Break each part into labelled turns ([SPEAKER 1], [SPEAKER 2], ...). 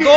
[SPEAKER 1] 2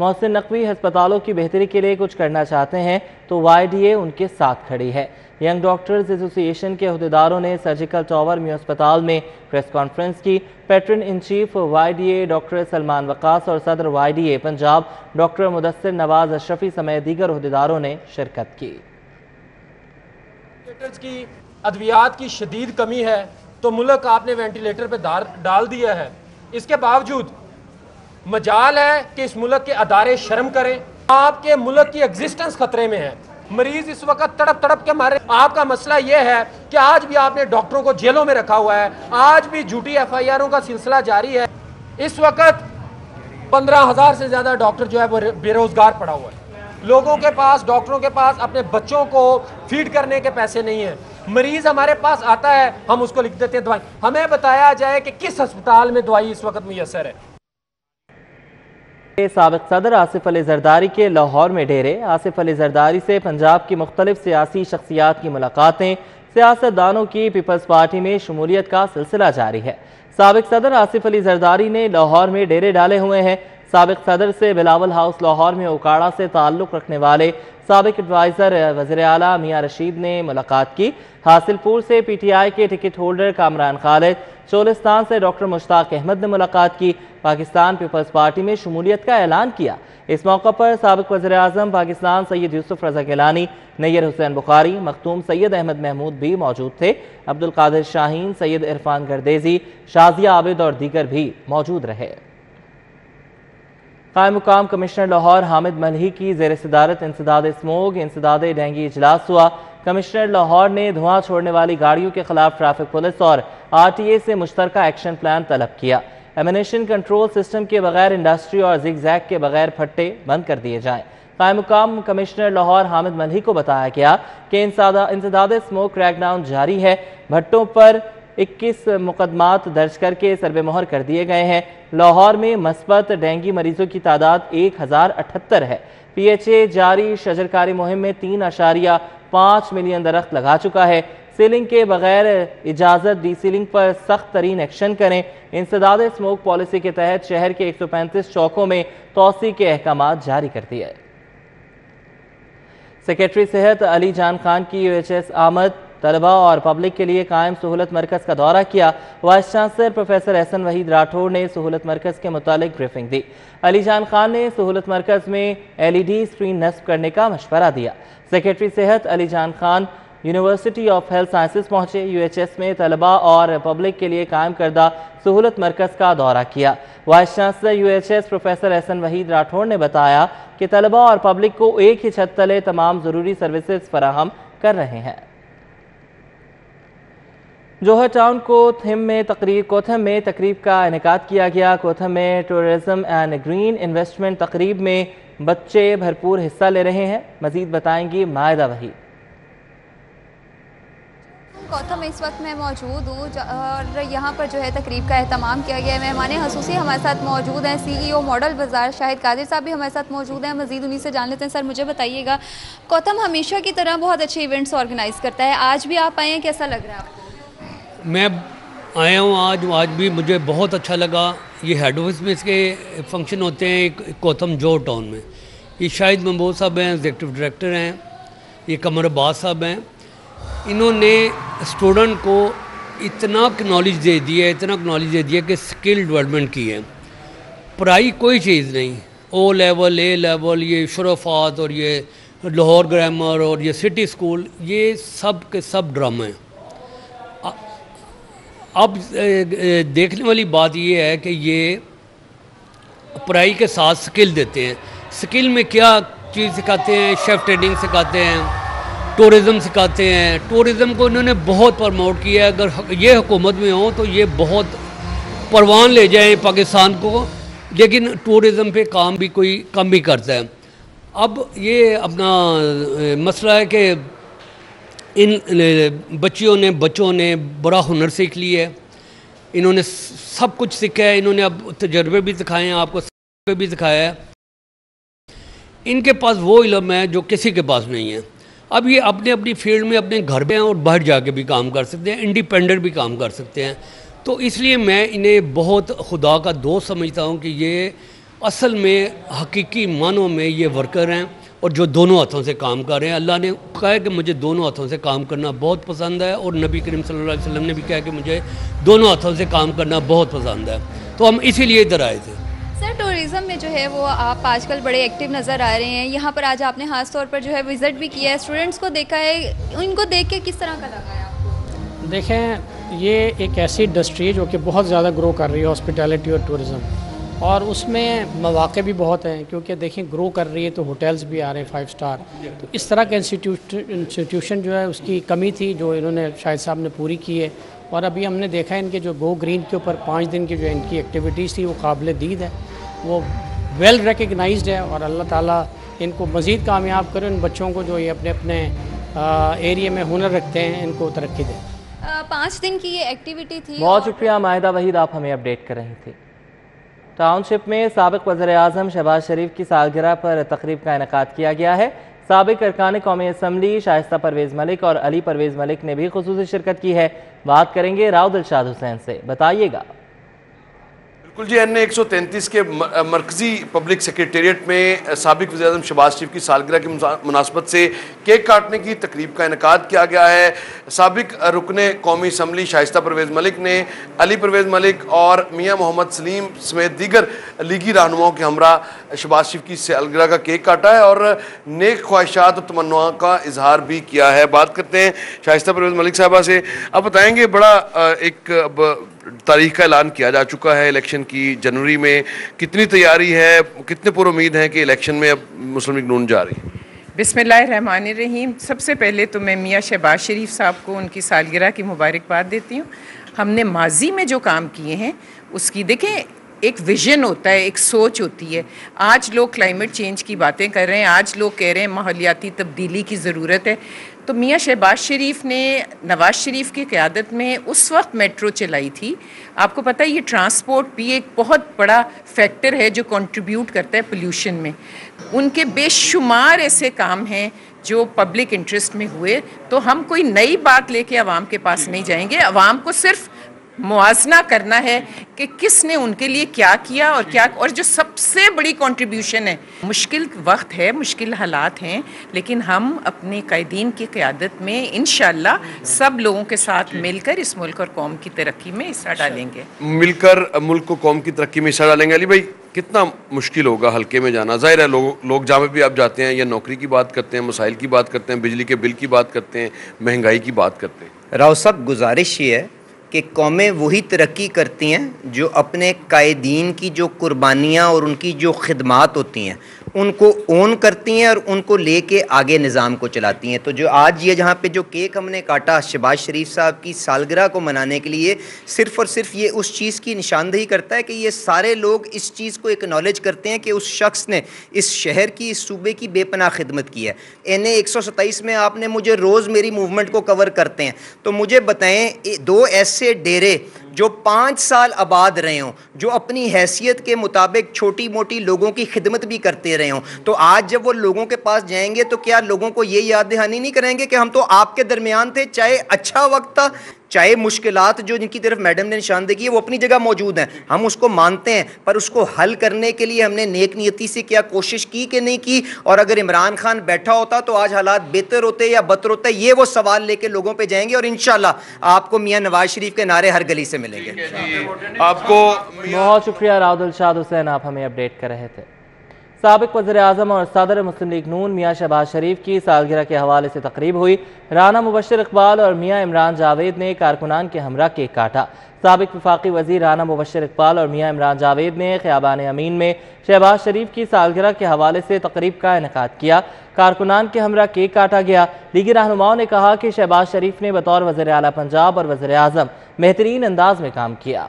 [SPEAKER 2] محسن نقوی ہسپتالوں کی بہتری کے لیے کچھ کرنا چاہتے ہیں تو YDA ان کے ساتھ کھڑی ہے۔ ینگ ڈاکٹرز ایسوسی ایشن کے عہدیداروں نے سرجیکل ٹاور میو اسپتال میں پریس کانفرنس کی۔ Patron in chief YDA doctor Salman Waqas اور صدر YDA پنجاب ڈاکٹر مدثر نواز اشرفی سمیت دیگر عہدیداروں نے شرکت کی۔
[SPEAKER 3] کی ادویات کی شدید کمی ہے تو ملک آپ نے وینٹیلیٹر پہ ڈال دیا ہے، اس کے باوجود مجال ہے کہ اس ملک کے ادارے شرم کریں۔ آپ کے ملک کی ایگزسٹنس خطرے میں ہے، مریض اس وقت تڑپ کے مارے۔ آپ کا مسئلہ یہ ہے کہ آج بھی آپ نے ڈاکٹروں کو جیلوں میں رکھا ہوا ہے، آج بھی جھوٹی FIRوں کا سلسلہ جاری ہے۔ اس وقت 15,000 سے زیادہ ڈاکٹر جو ہے وہ بے روزگار پڑا ہوا ہے۔ لوگوں کے پاس، ڈاکٹروں کے پاس اپنے بچوں کو فیڈ کرنے کے پیسے نہیں ہیں۔ مریض ہمارے پاس آتا ہے، ہم اس کو لکھ دیتے ہیں دوائی۔ ہمیں بتایا جائے کہ کس ہسپتال میں دوائی اس وقت میسر ہے۔
[SPEAKER 2] سابق صدر آصف علی زرداری کے لاہور میں ڈیرے۔ آصف علی زرداری سے پنجاب کی مختلف سیاسی شخصیات کی ملاقاتیں۔ سیاستدانوں کی پیپلز پارٹی میں شمولیت کا سلسلہ جاری ہے۔ سابق صدر آصف علی زرداری نے لاہور میں ڈیرے ڈالے ہوئے ہیں۔ سابق صدر سے بلاول ہاؤس لاہور میں اوکاڑا سے تعلق رکھنے والے سابق ایڈوائزر وزیر اعلیٰ میاں رشید نے ملاقات کی۔ حاصل پور سے PTI کے ٹکٹ ہولڈر کامران خالد، چولستان سے ڈاکٹر مشتاق احمد نے ملاقات کی۔ پاکستان پیپلز پارٹی میں شمولیت کا اعلان کیا۔ اس موقع پر سابق وزیر اعظم پاکستان سید یوسف رضا گیلانی، نیر حسین بخاری، مختوم سید احمد محمود بھی موجود تھے۔ عبدالقادر شاہین، سید عرفان گردیزی، شازیہ عابد اور دیگر بھی موجود رہے۔ قائم مقام کمشنر لاہور حامد ملہی کی زیر صدارت انسداد اسموگ، انسداد ڈینگی اجلاس ہوا۔ کمشنر لاہور نے دھواں چھوڑنے والی گاڑیوں کے خلاف ٹریفک پولیس اور RTA سے مشترکہ ایکشن پلان طلب کیا۔ ایمنیشن کنٹرول سسٹم کے بغیر انڈسٹری اور زگ زیگ کے بغیر پھٹے بند کر دیے جائیں۔ قائم مقام کمشنر لاہور حامد ملہی کو بتایا گیا کہ انسداد اسموگ کریک ڈاؤن جاری ہے۔ بھٹوں پر 21 مقدمات درج کر کے سرب مہر کر دیے گئے ہیں۔ لاہور میں مثبت ڈینگی مریضوں کی تعداد 1078 ہے۔ PHA جاری شجرکاری مہم میں 3.5 ملین درخت لگا چکا ہے۔ سیلنگ کے بغیر اجازت ڈی سیلنگ پر سخت ترین ایکشن کریں۔ انسداد اسموگ پالیسی کے تحت شہر کے 135 چوکوں میں توسیع کے احکامات جاری کر دیے۔ سیکریٹری صحت علی جان خان کی UHS آمد۔ طلبہ اور پبلک کے لیے قائم سہولت مرکز کا دورہ کیا۔ وائس چانسلر پروفیسر احسن وحید راٹھور نے سہولت مرکز کے متعلق بریفنگ دی۔ علی جان خان نے سہولت مرکز میں LED اسکرین نصب کرنے کا مشورہ دیا۔ سیکریٹری صحت Ali Jan Khan university of health sciences پہنچے۔ UHS میں طلبہ اور پبلک کے لیے قائم کردہ سہولت مرکز کا دورہ کیا۔ وائس چانسلر UHS پروفیسر احسن وحید راٹھور نے بتایا کہ طلبہ اور پبلک کو ایک ہی چھت تلے تمام ضروری سروسز فراہم کر رہے ہیں۔ جوہر ٹاؤن کوتھم میں تقریب کا انعقاد کیا گیا۔ کوتھم میں ٹورزم اینڈ گرین انویسٹمنٹ تقریب میں بچے بھرپور حصہ لے رہے ہیں۔ مزید بتائیں گی مائدہ وحید۔
[SPEAKER 4] کوتھم میں اس وقت میں موجود ہوں اور یہاں پر جو ہے تقریب کا اہتمام کیا گیا ہے۔ مہمان خصوصی ہمارے ساتھ موجود ہیں، CEO ماڈل بازار شاہد قادر صاحب بھی ہمارے ساتھ موجود ہیں۔ مزید انہی سے جان لیتے ہیں۔ سر مجھے بتائیے گا، کوتھم ہمیشہ کی طرح بہت اچھے ایونٹس آرگنائز کرتا ہے، آج بھی آپ آئے ہیں، کیسا لگ رہا ہے آپ کو؟
[SPEAKER 5] میں آیا ہوں آج بھی مجھے بہت اچھا لگا۔ یہ ہیڈ آفس میں اس کے فنکشن ہوتے ہیں کوتھم جوہر ٹاؤن میں۔ یہ شاہد محمود صاحب ہیں، ایگزیکٹو ڈائریکٹر ہیں۔ یہ قمر عباس صاحب ہیں۔ انہوں نے اسٹوڈنٹ کو اتنا نالج دے دیا کہ سکل ڈیولپمنٹ کی ہے۔ پڑھائی کوئی چیز نہیں، O لیول A لیول، یہ شرفات اور یہ لاہور گرامر اور یہ سٹی اسکول، یہ سب کے سب ڈرامے ہیں۔ اب دیکھنے والی بات یہ ہے کہ یہ پڑھائی کے ساتھ سکل دیتے ہیں۔ سکل میں کیا چیز سکھاتے ہیں؟ شیف ٹریننگ سکھاتے ہیں، ٹورزم سکھاتے ہیں۔ ٹورزم کو انہوں نے بہت پروموٹ کیا ہے۔ اگر یہ حکومت میں ہوں تو یہ بہت پروان لے جائیں پاکستان کو، لیکن ٹورزم پہ کام بھی کوئی کم ہی کرتا ہے۔ اب یہ اپنا مسئلہ ہے کہ ان بچوں نے بڑا ہنر سیکھ لیا ہے۔ انہوں نے سب کچھ سیکھا ہے۔ انہوں نے اب تجربے بھی سکھائے ہیں، آپ کو تجربے بھی سکھایا ہے۔ ان کے پاس وہ علم ہے جو کسی کے پاس نہیں ہے۔ اب یہ اپنی فیلڈ میں اپنے گھر پہ ہیں اور باہر جا کے بھی کام کر سکتے ہیں، انڈیپینڈنٹ بھی کام کر سکتے ہیں۔ تو اس لیے میں انہیں بہت خدا کا دوست سمجھتا ہوں کہ یہ اصل میں حقیقی معنوں میں یہ ورکر ہیں اور جو دونوں ہاتھوں سے کام کر رہے ہیں. اللہ نے کہا ہے کہ مجھے دونوں ہاتھوں سے کام کرنا بہت پسند ہے، اور نبی کریم صلی اللہ علیہ وسلم نے بھی کہا کہ مجھے دونوں ہاتھوں سے کام کرنا بہت پسند ہے. تو ہم اسی لیے ادھر آئے تھے.
[SPEAKER 4] سر ٹورزم میں جو ہے وہ آپ آج کل بڑے ایکٹیو نظر آ رہے ہیں. یہاں پر آج آپ نے خاص طور پر جو ہے وزٹ بھی کیا ہے، اسٹوڈنٹس کو دیکھا ہے، ان کو دیکھ کے کس طرح کا لگا ہے آپ کو؟
[SPEAKER 6] دیکھیں، یہ ایک ایسی انڈسٹری ہے جو کہ بہت زیادہ گرو کر رہی ہے، ہاسپٹیلٹی اور ٹورزم، اور اس میں مواقع بھی بہت ہیں، کیونکہ دیکھیں گرو کر رہی ہے تو ہوٹلز بھی آ رہے ہیں 5 اسٹار. تو اس طرح کا انسٹیٹیوشن جو ہے اس کی کمی تھی جو انہوں نے شاہد صاحب نے پوری کی ہے. اور ابھی ہم نے دیکھا ہے ان کے جو گو گرین کے اوپر 5 دن کی جو ان کی ایکٹیویٹیز تھی وہ قابل دید ہے، وہ ویل ریکگنائزڈ ہے، اور اللہ تعالیٰ ان کو مزید کامیاب کرے. ان بچوں کو جو یہ اپنے اپنے ایریے میں ہنر رکھتے ہیں ان کو ترقی دیں.
[SPEAKER 4] 5 دن کی یہ ایکٹیویٹی تھی.
[SPEAKER 2] بہت شکریہ مائدہ وحید، آپ ہمیں اپڈیٹ کر رہی تھی. ٹاؤن شپ میں سابق وزیر اعظم شہباز شریف کی سالگرہ پر تقریب کا انعقاد کیا گیا ہے. سابق ارکان قومی اسمبلی شائستہ پرویز ملک اور علی پرویز ملک نے بھی خصوصی شرکت کی ہے. بات کریں گے راؤ دلشاد حسین سے، بتائیے گا.
[SPEAKER 7] بالکل جی، این 133 کے مرکزی پبلک سیکریٹریٹ میں سابق وزیر اعظم شہباز شریف کی سالگرہ کی مناسبت سے کیک کاٹنے کی تقریب کا انعقاد کیا گیا ہے. سابق رکن قومی اسمبلی شائستہ پرویز ملک نے علی پرویز ملک اور میاں محمد سلیم سمیت دیگر لیگی رہنماؤں کے ہمراہ شہباز شریف کی سالگرہ کا کیک کاٹا ہے اور نیک خواہشات اور تمناؤں کا اظہار بھی کیا ہے. بات کرتے ہیں شائستہ پرویز ملک صاحبہ سے. آپ بتائیں گے، بڑا ایک تاریخ کا اعلان کیا جا چکا ہے الیکشن کی، جنوری میں کتنی تیاری ہے، کتنے پر امید ہیں کہ الیکشن میں اب مسلم لیگ نون جا رہی ہے؟
[SPEAKER 8] بسم اللہ الرحمن الرحیم. سب سے پہلے تو میں میاں شہباز شریف صاحب کو ان کی سالگرہ کی مبارکباد دیتی ہوں. ہم نے ماضی میں جو کام کیے ہیں اس کی دیکھیں ایک ویژن ہوتا ہے، ایک سوچ ہوتی ہے. آج لوگ کلائمیٹ چینج کی باتیں کر رہے ہیں، آج لوگ کہہ رہے ہیں ماحولیاتی تبدیلی کی ضرورت ہے. تو میاں شہباز شریف نے نواز شریف کی قیادت میں اس وقت میٹرو چلائی تھی. آپ کو پتہ ہے یہ ٹرانسپورٹ بھی ایک بہت بڑا فیکٹر ہے جو کنٹریبیوٹ کرتا ہے پولیوشن میں. ان کے بے شمار ایسے کام ہیں جو پبلک انٹرسٹ میں ہوئے. تو ہم کوئی نئی بات لے کے عوام کے پاس نہیں جائیں گے. عوام کو صرف موازنہ کرنا ہے کہ کس نے ان کے لیے کیا کیا اور کیا، اور جو سب سے بڑی کنٹریبیوشن ہے. مشکل وقت ہے، مشکل حالات ہیں، لیکن ہم اپنے قائدین کی قیادت میں انشاءاللہ سب لوگوں کے ساتھ مل کر اس ملک اور قوم کی ترقی میں حصہ ڈالیں گے.
[SPEAKER 7] مل کر ملک و قوم کی ترقی میں حصہ ڈالیں گے. علی بھائی، کتنا مشکل ہوگا حلقے میں جانا؟ ظاہر ہے لوگ جہاں بھی آپ جاتے ہیں یا نوکری کی بات کرتے ہیں، مسائل کی بات کرتے ہیں، بجلی کے بل کی بات کرتے ہیں، مہنگائی کی بات کرتے ہیں.
[SPEAKER 9] راؤ صاحب، گزارش یہ ہے کہ قومیں وہی ترقی کرتی ہیں جو اپنے قائدین کی جو قربانیاں اور ان کی جو خدمات ہوتی ہیں ان کو اون کرتی ہیں اور ان کو لے کے آگے نظام کو چلاتی ہیں. تو جو آج یہ جہاں پہ جو کیک ہم نے کاٹا شہباز شریف صاحب کی سالگرہ کو منانے کے لیے، صرف اور صرف یہ اس چیز کی نشاندہی کرتا ہے کہ یہ سارے لوگ اس چیز کو ایکنالج کرتے ہیں کہ اس شخص نے اس شہر کی، اس صوبے کی بے پناہ خدمت کی ہے. این 127 میں آپ نے مجھے روز میری موومنٹ کو کور کرتے ہیں، تو مجھے بتائیں 2 ایسے ڈیرے جو 5 سال آباد رہے ہوں، جو اپنی حیثیت کے مطابق چھوٹی موٹی لوگوں کی خدمت بھی کرتے رہے ہوں، تو آج جب وہ لوگوں کے پاس جائیں گے تو کیا لوگوں کو یہ یاد دہانی نہیں کریں گے کہ ہم تو آپ کے درمیان تھے؟ چاہے اچھا وقت تھا، چاہے مشکلات جو جن کی طرف میڈم نے نشاندہی کی ہے وہ اپنی جگہ موجود ہیں، ہم اس کو مانتے ہیں، پر اس کو حل کرنے کے لیے ہم نے نیک نیتی سے کیا کوشش کی کہ نہیں کی؟ اور اگر عمران خان بیٹھا ہوتا تو آج حالات بہتر ہوتے یا بدتر ہوتے؟ یہ وہ سوال لے کے لوگوں پہ جائیں گے اور انشاءاللہ آپ کو میاں نواز شریف کے نعرے ہر گلی سے ملیں گے.
[SPEAKER 7] آپ کو
[SPEAKER 2] بہت شکریہ راؤ دلشاد حسین، آپ ہمیں اپڈیٹ کر رہے تھے. سابق وزیر اعظم اور صدر مسلم لیگ نون میاں شہباز شریف کی سالگرہ کے حوالے سے تقریب ہوئی. رانا مبشر اقبال اور میاں عمران جاوید نے کارکنان کے ہمراہ کیک کاٹا. سابق وفاقی وزیر رانا مبشر اقبال اور میاں عمران جاوید نے خیابان امین میں شہباز شریف کی سالگرہ کے حوالے سے تقریب کا انعقاد کیا. کارکنان کے ہمراہ کیک کاٹا گیا. لیگی رہنماؤں نے کہا کہ شہباز شریف نے بطور وزیر اعلیٰ پنجاب اور وزیر اعظم بہترین انداز میں کام کیا.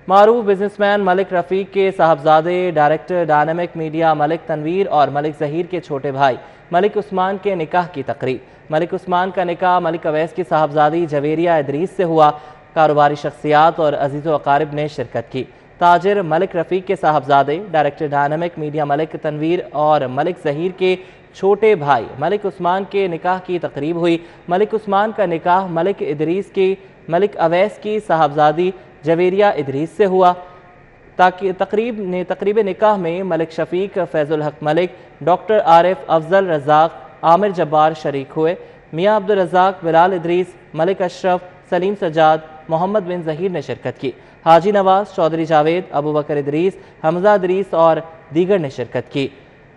[SPEAKER 2] معروف بزنس مین ملک رفیق کے صاحبزادے ڈائریکٹر ڈائنامک میڈیا ملک تنویر اور ملک ظہیر کے چھوٹے بھائی ملک عثمان کے نکاح کی تقریب. ملک عثمان کا نکاح ملک اویس کی صاحبزادی جویریہ ادریس سے ہوا. کاروباری شخصیات اور عزیز و اقارب نے شرکت کی. تاجر ملک رفیق کے صاحبزادے ڈائریکٹر ڈائنامک میڈیا ملک تنویر اور ملک ظہیر کے چھوٹے بھائی ملک عثمان کے نکاح کی تقریب ہوئی. ملک عثمان کا نکاح ملک ادریس کی ملک اویس کی صاحبزادی جویریہ ادریس سے ہوا. تقریب نکاح میں ملک شفیق، فیض الحق ملک، ڈاکٹر عارف، افضل رزاق، عامر جبار شریک ہوئے۔ میاں عبدالرزاق، بلال ادریس، ملک اشرف، سلیم سجاد، محمد بن ظہیر نے شرکت کی۔ حاجی نواز، چودھری جاوید، ابو بکر ادریس، حمزہ ادریس اور دیگر نے شرکت کی۔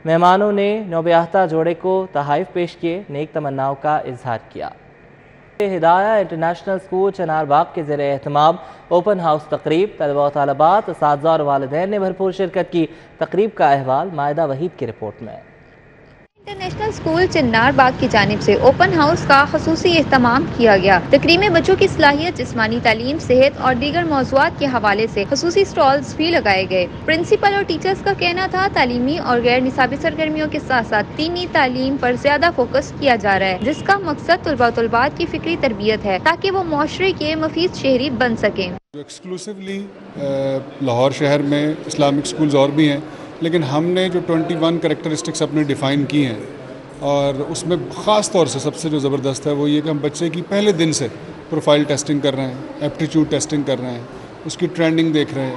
[SPEAKER 2] مہمانوں نے نوبیاہتا جوڑے کو تحائف پیش کیے، نیک تمناؤں کا اظہار کیا۔ ہدایہ انٹرنیشنل اسکول چنار باغ کے زیر اہتمام اوپن ہاؤس تقریب، طلباء و طالبات، اساتذہ اور والدین نے بھرپور شرکت کی۔ تقریب کا احوال مائدہ وحید کی رپورٹ میں۔
[SPEAKER 4] انٹرنیشنل اسکول چنار باغ کی جانب سے اوپن ہاؤس کا خصوصی اہتمام کیا گیا۔ تقریب میں بچوں کی صلاحیت، جسمانی تعلیم، صحت اور دیگر موضوعات کے حوالے سے خصوصی سٹالز بھی لگائے گئے۔ پرنسپل اور ٹیچرز کا کہنا تھا تعلیمی اور غیر نصابی سرگرمیوں کے ساتھ ساتھ دینی تعلیم پر زیادہ فوکس کیا جا رہا ہے، جس کا مقصد طلباء و طالبات کی فکری تربیت ہے تاکہ وہ معاشرے کے مفید شہری بن سکیں۔
[SPEAKER 10] ایکسکلوسیولی لاہور شہر میں اسلامک سکولز اور بھی ہیں، لیکن ہم نے جو 21 کریکٹرسٹکس اپنے ڈیفائن کی ہیں، اور اس میں خاص طور سے سب سے جو زبردست ہے وہ یہ کہ ہم بچے کی پہلے دن سے پروفائل ٹیسٹنگ کر رہے ہیں، ایپٹیچیوڈ ٹیسٹنگ کر رہے ہیں، اس کی ٹرینڈنگ دیکھ رہے ہیں،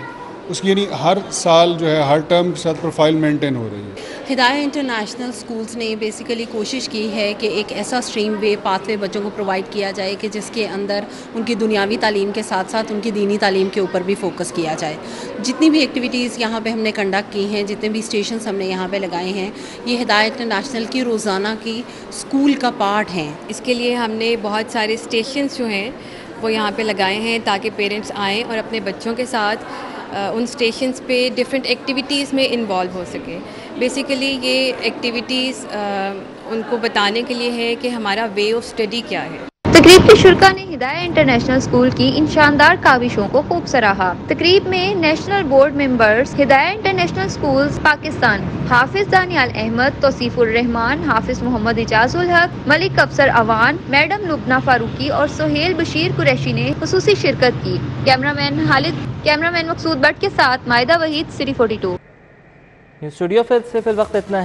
[SPEAKER 10] اس کی یعنی ہر سال جو ہے ہر ٹرم کے ساتھ پروفائل مینٹین ہو رہی ہے۔
[SPEAKER 11] ہدایہ انٹرنیشنل سکولز نے بیسیکلی کوشش کی ہے کہ ایک ایسا اسٹریم وے پاتھ وے بچوں کو پرووائڈ کیا جائے کہ جس کے اندر ان کی دنیاوی تعلیم کے ساتھ ساتھ ان کی دینی تعلیم کے اوپر بھی فوکس کیا جائے۔ جتنی بھی ایکٹیویٹیز یہاں پہ ہم نے کنڈکٹ کی ہیں، جتنے بھی اسٹیشنز ہم نے یہاں پہ لگائے ہیں، یہ ہدایہ انٹرنیشنل کی روزانہ کی اسکول کا پارٹ ہیں۔
[SPEAKER 12] اس کے لیے ہم نے بہت سارے اسٹیشنز جو ہیں وہ یہاں پہ لگائے ہیں تاکہ پیرنٹس آئیں اور اپنے بچوں کے ساتھ ان اسٹیشنز پہ ڈفرینٹ ایکٹیویٹیز میں انوالو ہو سکے۔ بیسیکلی یہ ایکٹیویٹیز ان کو بتانے کے لیے ہے کہ ہمارا وے آف اسٹڈی کیا ہے۔
[SPEAKER 4] تقریب کے شرکاء نے ہدایہ انٹرنیشنل اسکول کی ان شاندار کاوشوں کو خوب سراہا۔ تقریب میں national board members Hidaya international schools Pakistan, Hafiz Daniyal Ahmad, توصیف الرحمان، حافظ محمد اعجاز الحق، ملک افسر اوان، میڈم لبنہ فاروقی اور سہیل بشیر قریشی نے خصوصی شرکت کی۔ کیمرامین مقصود بٹ کے ساتھ مائدہ وحید، سٹی 42۔
[SPEAKER 2] اسٹوڈیو سے فی الوقت اتنا ہے۔